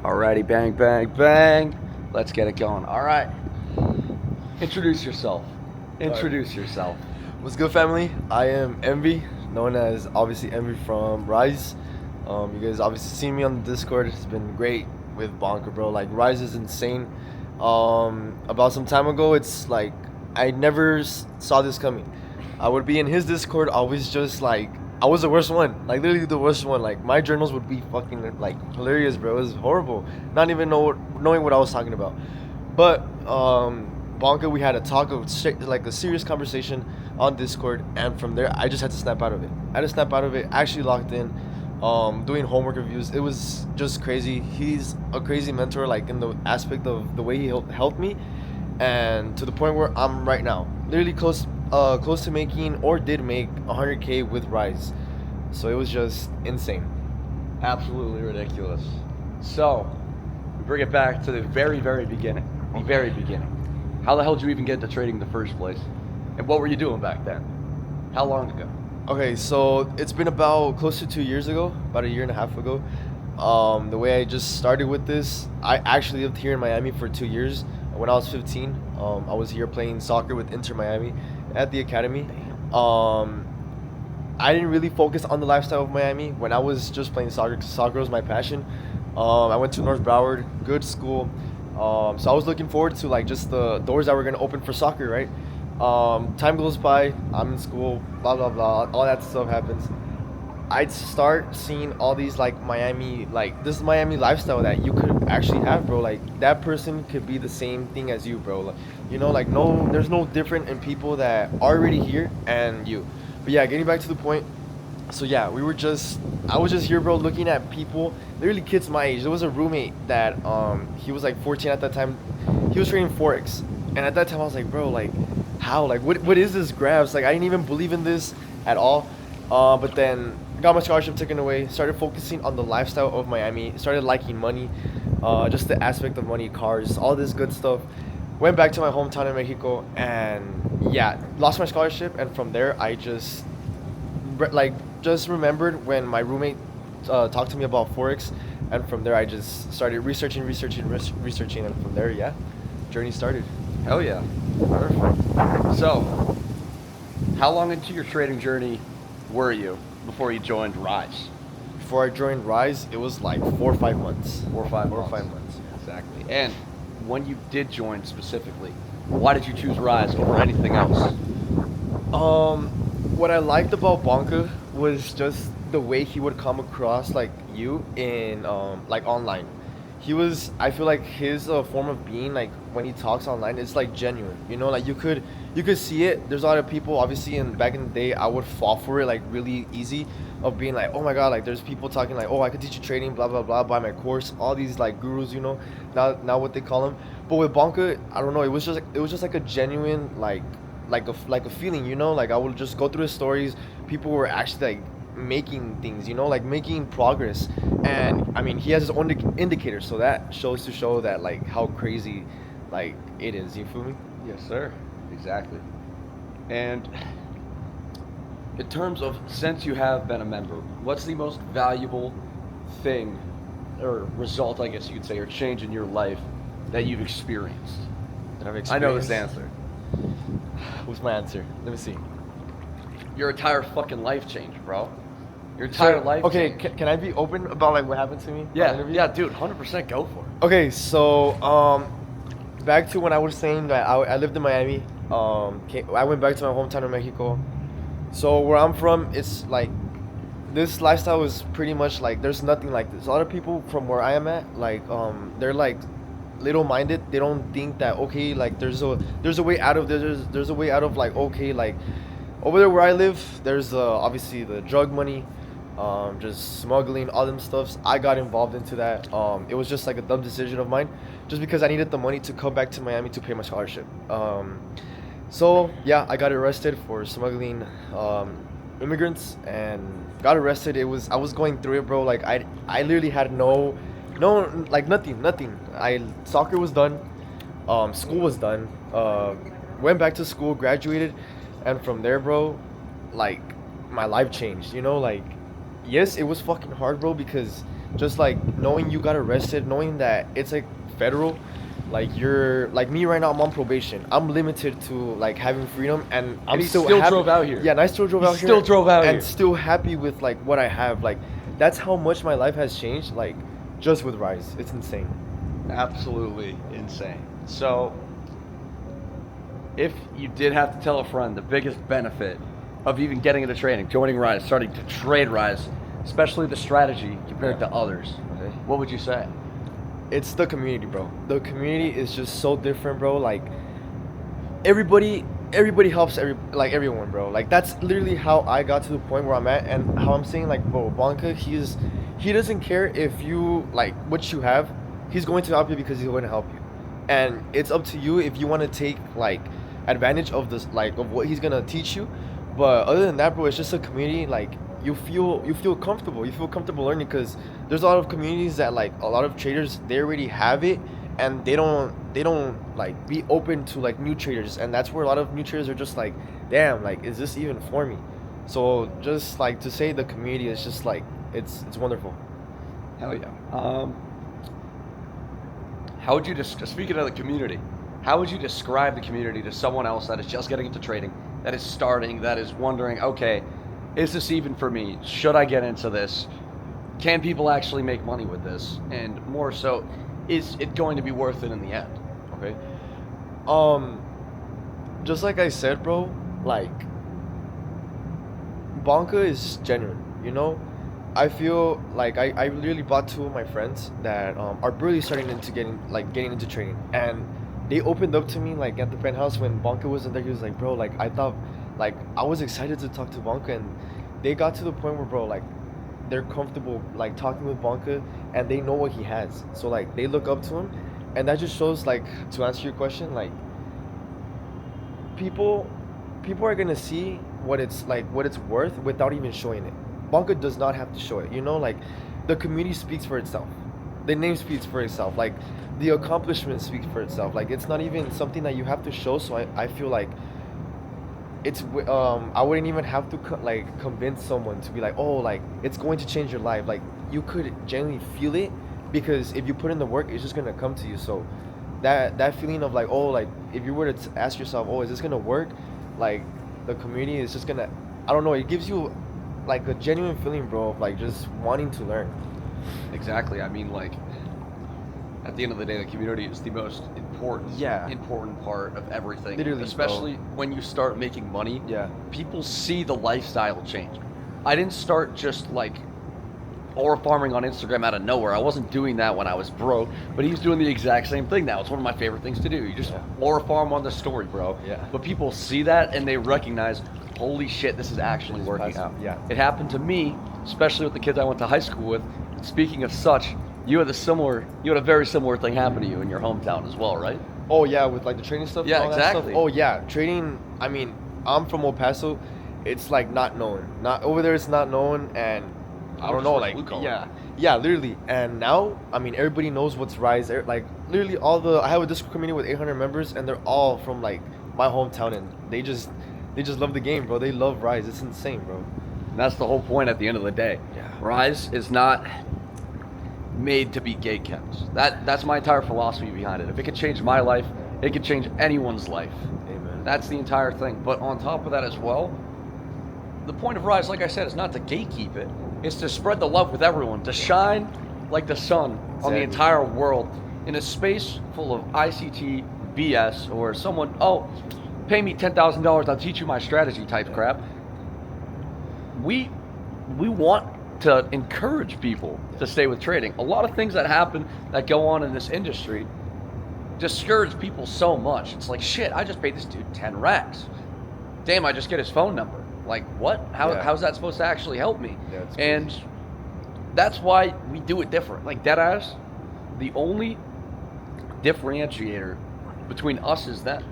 Alrighty, bang, bang, bang. Let's get it going. All right. Introduce yourself. Alright. Introduce yourself. What's good, family? I am Envy, known as obviously Envy from Ryze. You guys obviously seen me on the Discord. It's been great with Bonker, bro. Like Ryze is insane. About some time ago, it's like I never saw this coming. I would be in his Discord, always just like I was the worst one, like literally the worst one. Like my journals would be fucking like hilarious, bro. It was horrible. Not even knowing what I was talking about. But Bonka, we had a talk of like a serious conversation on Discord, and from there, I just had to snap out of it. I had to snap out of it. Actually locked in, doing homework reviews. It was just crazy. He's a crazy mentor, like in the aspect of the way he helped me, and to the point where I'm right now, literally close to making or did make 100K with Rise. So it was just insane. Absolutely ridiculous. So, we bring it back to the very, very beginning. The very beginning. How the hell did you even get into trading in the first place? And what were you doing back then? How long ago? Okay, so it's been about close to 2 years ago, about a year and a half ago. The way I just started with this, I actually lived here in Miami for 2 years. When I was 15, I was here playing soccer with Inter Miami at the academy. Um, I didn't really focus on the lifestyle of Miami when I was just playing soccer, 'cause soccer was my passion. I went to North Broward, good school. So I was looking forward to like just the doors that were gonna open for soccer, right? Time goes by, I'm in school, blah blah blah, all that stuff happens. I'd start seeing all these like Miami, like this Miami lifestyle that you could actually have, bro. Like that person could be the same thing as you, bro. Like, like no, there's no different in people that are already here and you. But yeah, getting back to the point. So yeah, I was just here, bro, looking at people, literally kids my age. There was a roommate that he was like 14 at that time. He was trading forex, and at that time I was like, bro, like how, like what is this grabs? Like I didn't even believe in this at all. But then got my scholarship taken away. Started focusing on the lifestyle of Miami. Started liking money, just the aspect of money, cars, all this good stuff. Went back to my hometown in Mexico, and yeah, lost my scholarship. And from there, I like just remembered when my roommate talked to me about forex, and from there I just started researching, and from there, yeah, journey started. Hell yeah. Perfect. So, how long into your trading journey were you before you joined Ryze? Before I joined Rise, it was like 4 or 5 months. 4 or 5 4 or months. 5 months. Exactly. And when you did join specifically, why did you choose Ryze over anything else? Um, what I liked about Bonka was just the way he would come across like you in like online. I feel like his form of being, like when he talks online, it's like genuine. Like you could see it. There's a lot of people, obviously, and back in the day, I would fall for it like really easy, of being like, oh my god, like there's people talking like, oh, I could teach you trading, blah blah blah, buy my course, all these like gurus, now what they call them. But with Bonka, I don't know, it was just like a genuine like a feeling, like I would just go through his stories. People were actually like making things, like making progress. And I mean, he has his own indicators, so that shows to show that like how crazy like it is. You feel me? Yes, sir. Exactly. And in terms of, since you have been a member, what's the most valuable thing or result, I guess you could say, or change in your life that you've experienced? That I've I know this experienced. answer. What's my answer? Let me see. Your entire fucking life changed, bro. Your entire life Okay, changed. can I be open about like what happened to me? on the Yeah, interview? yeah, dude, 100% go for it. Okay, so back to when I was saying that I lived in Miami. I went back to my hometown in Mexico. So where I'm from, it's like this lifestyle is pretty much like there's nothing like this. A lot of people from where I am at, like they're like little minded. They don't think that, okay, like there's a way out of this. There's a way out of, like, okay, like over there where I live, there's obviously the drug money, just smuggling, all them stuffs. I got involved into that. It was just like a dumb decision of mine, just because I needed the money to come back to Miami to pay my scholarship. So yeah, I got arrested for smuggling immigrants, and got arrested. I was going through it, bro. Like I literally had no, like nothing. Soccer was done, school was done. Went back to school, graduated, and from there, bro, like my life changed. Like, yes, it was fucking hard, bro, because just like knowing you got arrested, knowing that it's like federal, like you're like me right now. I'm on probation. I'm limited to like having freedom, and I'm And he still still happy. drove out here. Yeah, and I still drove He out here. still drove out and here. still happy with like what I have. Like that's how much my life has changed. Like just with Ryze, it's insane. Absolutely insane. So, if you did have to tell a friend the biggest benefit of even getting into trading, joining Ryze, starting to trade Ryze, especially the strategy compared to others, Okay. what would you say? It's the community, bro. The community is just so different, bro. Like everybody helps everyone, bro. Like that's literally how I got to the point where I'm at, and how I'm saying like, bro, Blanca, he doesn't care if you like what you have. He's going to help you because he's going to help you, and it's up to you if you want to take like advantage of this, like of what he's gonna teach you. But other than that, bro, it's just a community. Like you feel comfortable. You feel comfortable learning because there's a lot of communities that like a lot of traders they already have it, and they don't like be open to like new traders, and that's where a lot of new traders are just like, damn, like is this even for me? So just like to say the community is just like it's wonderful. Hell yeah. How would you speaking of the community? How would you describe the community to someone else that is just getting into trading, that is starting, that is wondering, okay, is this even for me? Should I get into this? Can people actually make money with this? And more so, is it going to be worth it in the end? Okay. Um, just like I said, bro, like Bonka is genuine, you know? I feel like I literally bought two of my friends that are really starting into getting into trading, and they opened up to me like at the penthouse when Bonka wasn't there. He was like, bro, like I thought, like I was excited to talk to Bonka, and they got to the point where, bro, like they're comfortable like talking with Bonka, and they know what he has, so like they look up to him, and that just shows, like, to answer your question, like people people are gonna see what it's worth without even showing it. Bonka does not have to show it. You know, like the community speaks for itself. The name speaks for itself. Like the accomplishment speaks for itself. Like it's not even something that you have to show. So I feel like I wouldn't even have to like convince someone to be like, oh, like it's going to change your life. Like you could genuinely feel it, because if you put in the work, it's just gonna come to you. So that feeling of like, oh, like if you were to ask yourself, oh, is this gonna work? Like the community is just gonna, I don't know, it gives you like a genuine feeling, bro, of like just wanting to learn. Exactly. I mean, like, at the end of the day, the community is the most important part of everything. Literally, especially when you start making money. Yeah. People see the lifestyle change. I didn't start just like ore farming on Instagram out of nowhere. I wasn't doing that when I was broke, but he's doing the exact same thing now. It's one of my favorite things to do. You just ore farm on the story, bro. Yeah. But people see that and they recognize, holy shit, this is actually working out. Yeah. It happened to me, especially with the kids I went to high school with. Speaking of such, you had a very similar thing happen to you in your hometown as well, right? Oh yeah, with like the trading stuff. Yeah, and all that exactly. stuff? Oh yeah, trading. I mean, I'm from El Paso. It's like not known. Not over there. It's not known, and I don't know. Like yeah, literally. And now, I mean, everybody knows what's Ryze. Like literally, I have a Discord community with 800 members, and they're all from like my hometown, and they just love the game, bro. They love Ryze. It's insane, bro. And that's the whole point at the end of the day. Yeah. Ryze is not made to be gatekept. That's my entire philosophy behind it. If it could change my life, it could change anyone's life. Amen. That's the entire thing. But on top of that as well, the point of Ryze, like I said, is not to gatekeep it. It's to spread the love with everyone, to shine like the sun on the entire world in a space full of ICT BS or someone, oh, pay me $10,000, I'll teach you my strategy type crap. We want to encourage people to stay with trading. A lot of things that happen that go on in this industry discourage people so much. It's like, shit, I just paid this dude 10 racks. Damn, I just get his phone number. Like, what? How's that supposed to actually help me? Yeah, and that's why we do it different. Like, deadass, the only differentiator between us is that,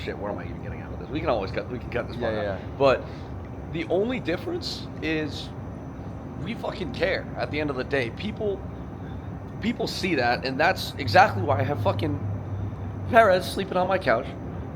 shit, what am I even getting out of this? We can cut this part out. But the only difference is we fucking care at the end of the day. People see that, and that's exactly why I have fucking Perez sleeping on my couch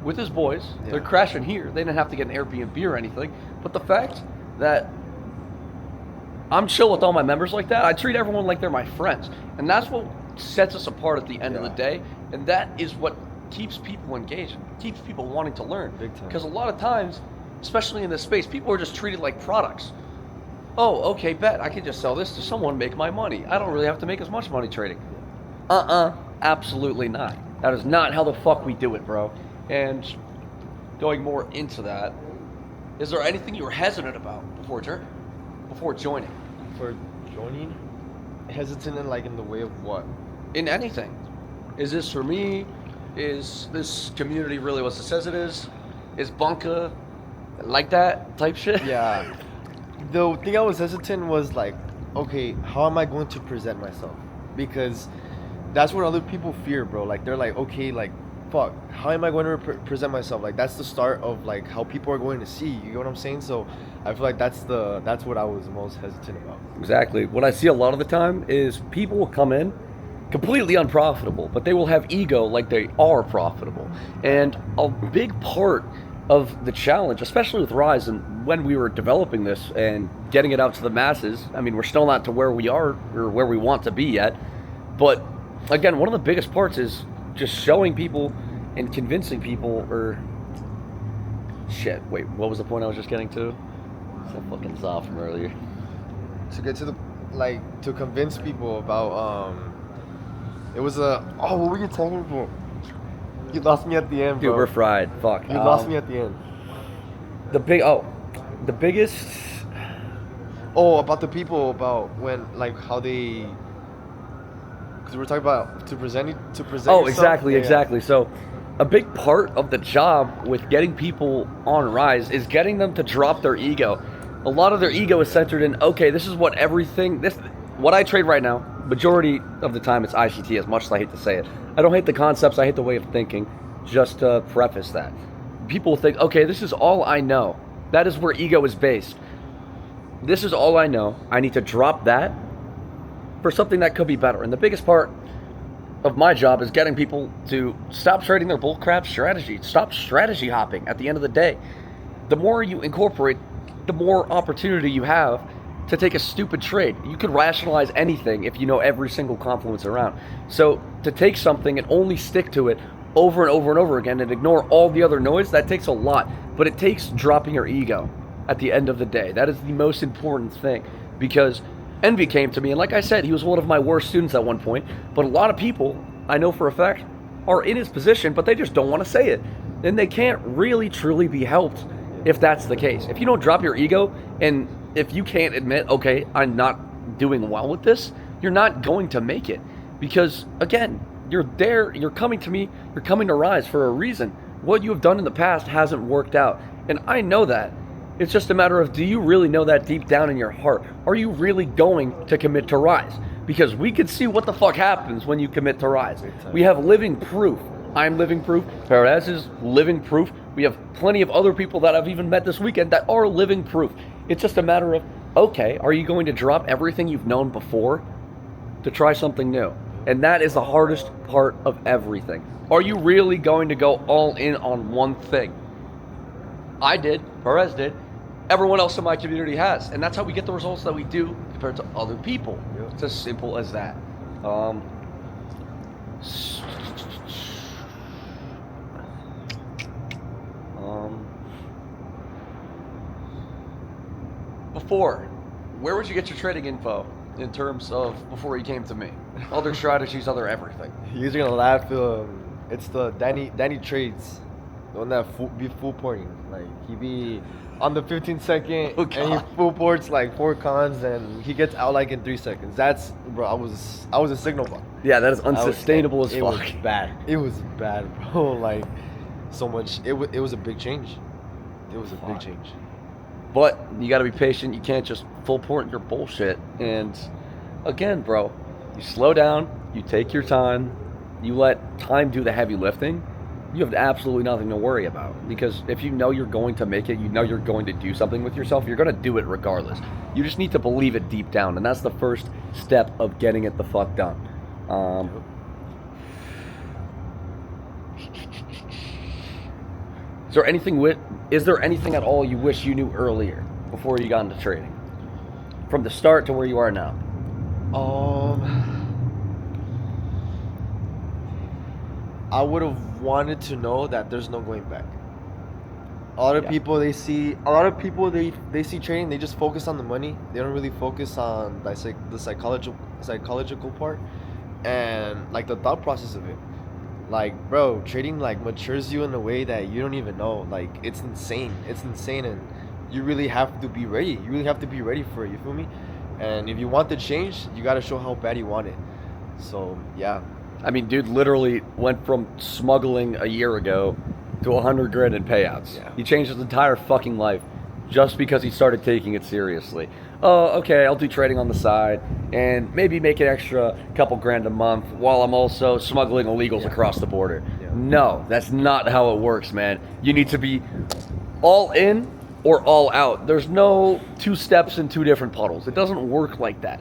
with his boys. Yeah. They're crashing here. They didn't have to get an Airbnb or anything. But the fact that I'm chill with all my members like that. I treat everyone like they're my friends. And that's what sets us apart at the end of the day. And that is what keeps people engaged, keeps people wanting to learn. Big time. Because a lot of times, especially in this space, people are just treated like products. Oh, okay, bet. I can just sell this to someone, make my money. I don't really have to make as much money trading. Absolutely not. That is not how the fuck we do it, bro. And going more into that, is there anything you were hesitant about before joining? For joining, hesitant in like in the way of what? In anything. Is this for me? Is this community really what it says it is? Is bunker like that type shit? Yeah. The thing I was hesitant was like, okay, how am I going to present myself? Because that's what other people fear, bro. Like they're like, okay, like, fuck, how am I going to present myself? Like that's the start of like how people are going to see. You know what I'm saying? So I feel like that's what I was most hesitant about. Exactly. What I see a lot of the time is people will come in completely unprofitable, but they will have ego like they are profitable. And a big part of the challenge, especially with Ryze and when we were developing this and getting it out to the masses, I mean, we're still not to where we are or where we want to be yet, but again, one of the biggest parts is just showing people and convincing people, or shit, wait, what was the point I was just getting to? It's that fucking Zoff from earlier. To get to the, like, to convince people about, it was what were you talking about? You lost me at the end, bro. Dude, we're fried, fuck. You lost me at the end. The biggest... Oh, about the people, about when, like, how they... Because we're talking about to present yourself. Oh, exactly. So a big part of the job with getting people on Ryze is getting them to drop their ego. A lot of their ego is centered in, okay, this is what what I trade right now, majority of the time it's ICT, as much as I hate to say it. I don't hate the concepts, I hate the way of thinking, just to preface that. People think, okay, this is all I know. That is where ego is based. This is all I know. I need to drop that for something that could be better. And the biggest part of my job is getting people to stop trading their bullcrap strategy. Stop strategy hopping at the end of the day. The more you incorporate, the more opportunity you have to take a stupid trade. You could rationalize anything if you know every single confluence around. So to take something and only stick to it over and over and over again and ignore all the other noise, that takes a lot. But it takes dropping your ego at the end of the day. That is the most important thing, because Envy came to me, and like I said, he was one of my worst students at one point, but a lot of people, I know for a fact, are in his position, but they just don't want to say it. And they can't really truly be helped if that's the case. If you don't drop your ego, and if you can't admit, okay, I'm not doing well with this, you're not going to make it. Because again, you're there, you're coming to me, you're coming to Ryze for a reason. What you have done in the past hasn't worked out. And I know that. It's just a matter of, do you really know that deep down in your heart? Are you really going to commit to Ryze? Because we can see what the fuck happens when you commit to Ryze. We have living proof. I'm living proof. Perez is living proof. We have plenty of other people that I've even met this weekend that are living proof. It's just a matter of, okay, are you going to drop everything you've known before to try something new? And that is the hardest part of everything. Are you really going to go all in on one thing? I did, Perez did, everyone else in my community has. And that's how we get the results that we do compared to other people. Yep. It's as simple as that. Before, where would you get your trading info in terms of before you came to me? Other strategies, other everything. You're gonna laugh. It's the Danny trades, the one that be full porting. Like he be on the 15-second and he full ports like 4 cons and he gets out like in 3 seconds. That's, bro. I was a signal bot. Yeah, that is unsustainable as fuck. It was bad. It was bad, bro. Like so much. It was a big change. It was a big change. But you got to be patient. You can't just full port your bullshit. And again, bro, you slow down. You take your time. You let time do the heavy lifting. You have absolutely nothing to worry about. Because if you know you're going to make it, you know you're going to do something with yourself, you're going to do it regardless. You just need to believe it deep down. And that's the first step of getting it the fuck done. Is there anything at all you wish you knew earlier before you got into trading? from the start to where you are now? I would have wanted to know that there's no going back. A lot of people they see trading, they just focus on the money. They don't really focus on the psychological part and like the thought process of it. Like, bro, trading like matures you in a way that you don't even know. Like, it's insane. It's insane, and you really have to be ready. You really have to be ready for it. You feel me? And if you want the change, you gotta show how bad you want it. So yeah. I mean, dude literally went from smuggling a year ago to 100 grand in payouts. Yeah. He changed his entire fucking life just because he started taking it seriously. Oh, okay, I'll do trading on the side and maybe make an extra couple grand a month while I'm also smuggling illegals across the border. Yeah. No, that's not how it works, man. You need to be all in or all out. There's no two steps in two different puddles. It doesn't work like that.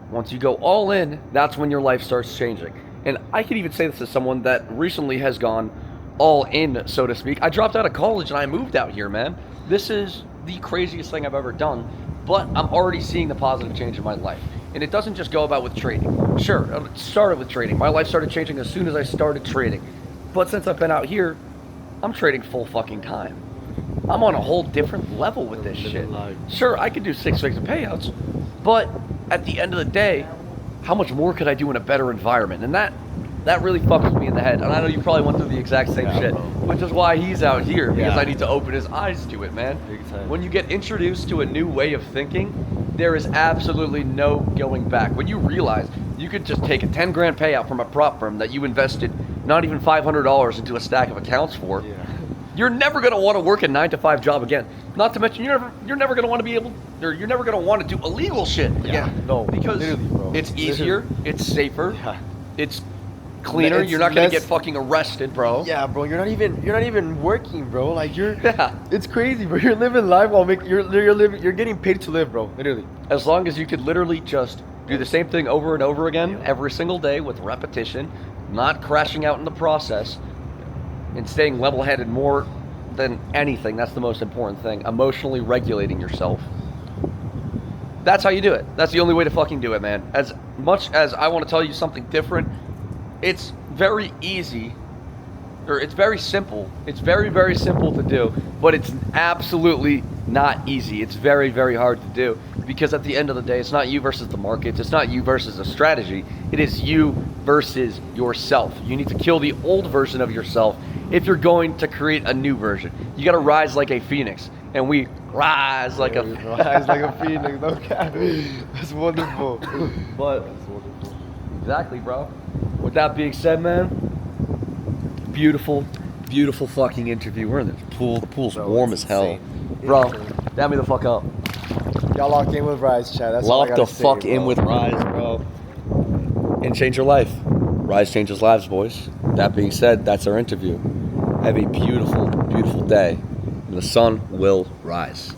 Once you go all in, that's when your life starts changing. And I can even say this as someone that recently has gone all in, so to speak. I dropped out of college and I moved out here, man. This is the craziest thing I've ever done, but I'm already seeing the positive change in my life. And it doesn't just go about with trading. Sure, it started with trading. My life started changing as soon as I started trading. But since I've been out here, I'm trading full fucking time. I'm on a whole different level with this shit. Sure, I could do 6 figure payouts, but at the end of the day, how much more could I do in a better environment? And that really fucks with me in the head. And I know you probably went through the exact same shit, bro. which is why he's out here, because Yeah. I need to open his eyes to it, man. Big time. When you get introduced to a new way of thinking, there is absolutely no going back. When you realize you could just take a 10 grand payout from a prop firm that you invested not even $500 into a stack of accounts for, you're never going to want to work a 9-to-5 job again. Not to mention, you're never going to want to be able, or you're never going to want to do illegal shit again. No, because literally, bro. it's easier, it's safer, Yeah. it's cleaner. It's You're not going to less- get fucking arrested, bro. Yeah, bro, you're not even working, bro. Like Yeah. it's crazy, bro. You're living life while you're getting paid to live, bro. Literally. As long as you could literally just do the same thing over and over again every single day with repetition, not crashing out in the process, and staying level-headed more than anything. That's the most important thing. Emotionally regulating yourself. That's how you do it. That's the only way to fucking do it, man. As much as I want to tell you something different, it's very easy, or it's very simple. It's very, very simple to do, but it's absolutely not easy. It's very, very hard to do, because at the end of the day, it's not you versus the markets. It's not you versus a strategy. It is you versus yourself. You need to kill the old version of yourself if you're going to create a new version. You got to rise like a phoenix, and we rise like a rise like a phoenix. Okay, that's wonderful. But That's wonderful. exactly, bro. With that being said, man, beautiful, beautiful fucking interview. We're in this pool. The pool's Bro, warm it's as hell. insane. Bro, dab me the fuck up. Y'all locked in with Ryze, chat. That's all I Lock the gotta say, fuck in bro. with Ryze, bro. And change your life. Ryze changes lives, boys. That being said, that's our interview. Have a beautiful, beautiful day. And the sun will rise.